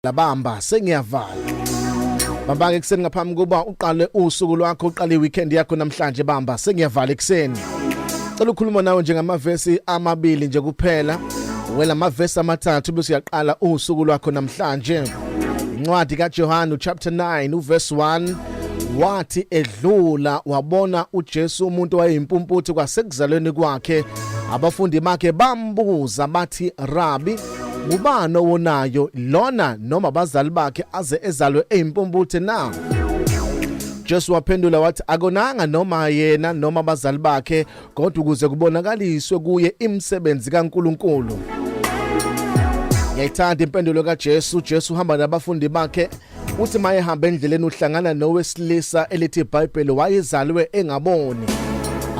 labamba sengiyavala bamba ekseni ngaphambi kuba uqale usuku lwakho uqale weekend yakho namhlanje bamba sengiyavala ekseni cela ukukhuluma nawe njengamavesi amabili nje kuphela wela amavesi amathathu bese uyaqala usuku lwakho namhlanje incwadi kaJohane chapter 9 uverse 1 wathi edlula wabona uJesu umuntu wayimpumputhe kwasekuzalweni kwakhe abafundi bakhe bambuza bathi Rabbi ngubani owonayo lona noma abazali bakhe aze ezalwe eyimpumputhe na Jesu waphendula wathi akonanga noma yena noma abazali bakhe kodwa ukuze kubonakaliswe kuye imisebenzi kaNkuluNkulu. Ngiyayithanda impendulo kaJesu. Jesu uhamba nabafundi bakhe uthi maye hamba endleleni uhlangana nowesilisa elithi iBhayibheli wayezalwe engaboni.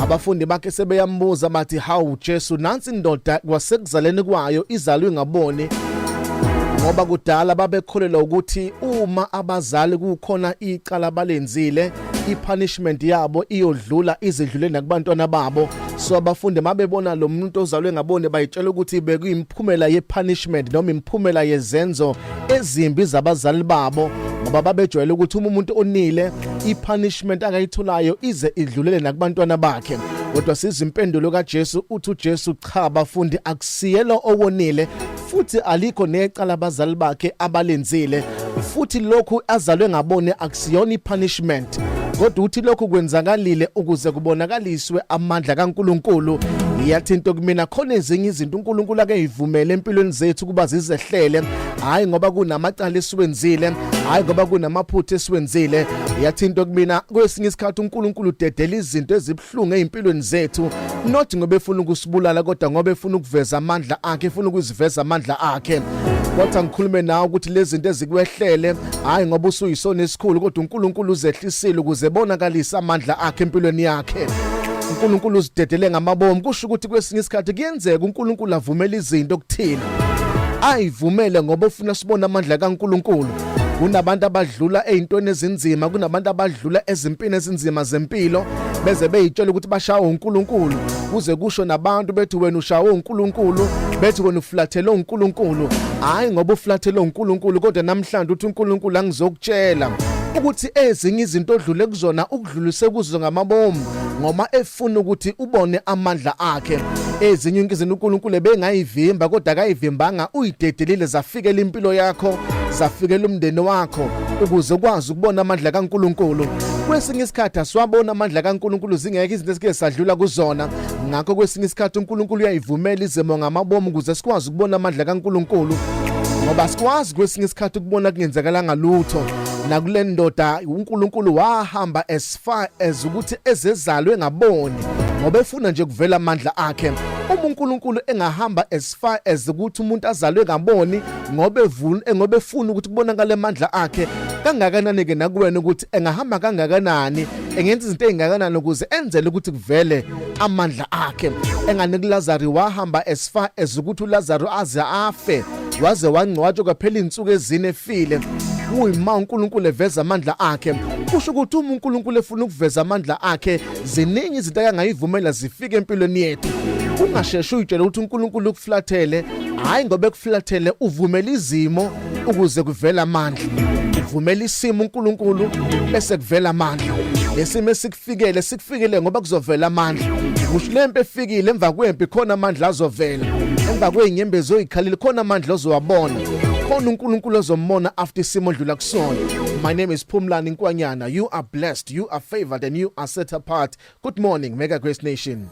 Abafundi bakhe sebeyambuza bathi hawu Jesu nansi indoda kwasekuzaleni kwayo izalwe ngaboni ngoba kudala babekholelwa ukuthi uma abazali kukhona icala balenzile ipunishment yabo iyodlula izidlule nakubantwana babo. So abafundi mabebona lo muntu ozalwe ngaboni bayitshela ukuthi bekuyimphumela yepunishment noma imphumela yezenzo ezimbi zabazali babo ngoba babejwayele ukuthi umuntu onile ipunishment akayitholayo ize idlulele nakubantwana bakhe. Kodwa sizimpendulo kaJesu uthi uJesu cha abafundi akusiyelo owonile futhi alikho necala abazali bakhe abalenzile futhi lokhu azalwe ngabone akusiyona ipunishment kodwa uthi lokhu kwenzakalile ukuze kubonakaliswe amandla kaNkuluNkulu. Iyathinto kumina khona ezinye izinto uNkulunkulu akayivumele empilweni zethu kuba zizehlele hayi ngoba kunamacala esiwenzile hayi ngoba kunamaphutha esiwenzile. Iyathinto kumina kwesinye isikhathi uNkulunkulu udedela izinto ezibhlungu ezimpilweni zethu not ngoba efuna ukusibulala kodwa ngoba efuna ukuveza amandla akhe efuna ukuziveza amandla akhe. Kodwa ngikhulume nawe ukuthi lezi zinto ezikwehlele hayi ngoba usuyisona esikhulu kodwa uNkulunkulu uzehlisile ukuze bonakalisa amandla akhe empilweni yakhe. uNkulunkulu uzidedele ngamabomu kusho ukuthi kwesinye isikhathi kuyenzeka uNkulunkulu avumela izinto kuthina ayivumele ngoba ufuna sibone amandla kaNkulunkulu. Kunabantu abadlula ezintweni ezinzima kunabantu abadlula ezimpini ezinzima zempilo beze beyitshela ukuthi bashawa uNkulunkulu kuze kusho nabantu bethi wena ushawa uNkulunkulu bethi wena uflathele uNkulunkulu hayi ngoba uflathele uNkulunkulu kodwa namhlanje uthi uNkulunkulu angizokutshela ukuthi ezinye izinto odlule kuzona ukudlulise kuzo ngamabomu ngoma efuna ukuthi ubone amandla akhe. Ezinye izinto uNkulunkulu ebengayivimba kodwa akayivimbanga uyidedelile zafikela impilo yakho zafikela umndeni wakho ukuze ukwazi ukubona amandla kaNkulunkulu. Kwesinye isikhathi asiwabona amandla kaNkulunkulu zingeke izinto esike sadlula kuzona ngakho kwesinye isikhathi uNkulunkulu uyayivumela izimo ngamabomu ukuze sikwazi ukubona amandla kaNkulunkulu ngoba sikwazi kwesinye isikhathi ukubona kungenzakalanga lutho. Nakule ndoda uNkulunkulu wahamba as far as ukuthi ezezalwe ngaboni ngoba efuna nje kuvela amandla akhe. Uma uNkulunkulu engahamba as far as ukuthi umuntu azalwe ngaboni ngoba efuna ukuthi kubonakale amandla akhe kangakanani ke nakuwena ukuthi engahamba kangakanani engenza izinto ezingakanani ukuze enzele ukuthi kuvele amandla akhe. Engane kuLazarus wahamba as far as ukuthi uLazarus aze afe waze wangcwatshwa kwaphela insuku ezine efile. Uyima uNkulunkulu eveza amandla akhe kusho ukuthi uma uNkulunkulu efuna ukuveza amandla akhe ziningi izinto angayivumela zifike empilweni yethu. Ungasheshe uyitshela ukuthi uNkulunkulu ukuflathele hayi ngoba ekuflathele uvumela izimo ukuze kuvela amandla. Uvumela isimo uNkulunkulu bese kuvela amandla. Lesimo sikufikele ngoba kuzovela amandla. Kusho lempe efikile emva kwempi khona amandla azovela. Emva kwenyembezi oyikhalile khona amandla ozowabona. Khona uNkulunkulu ozombona after isimo odlula kusona. My name is Phumlani Nkwanyana. You are blessed, you are favored and you are set apart. Good morning Mega Grace Nation.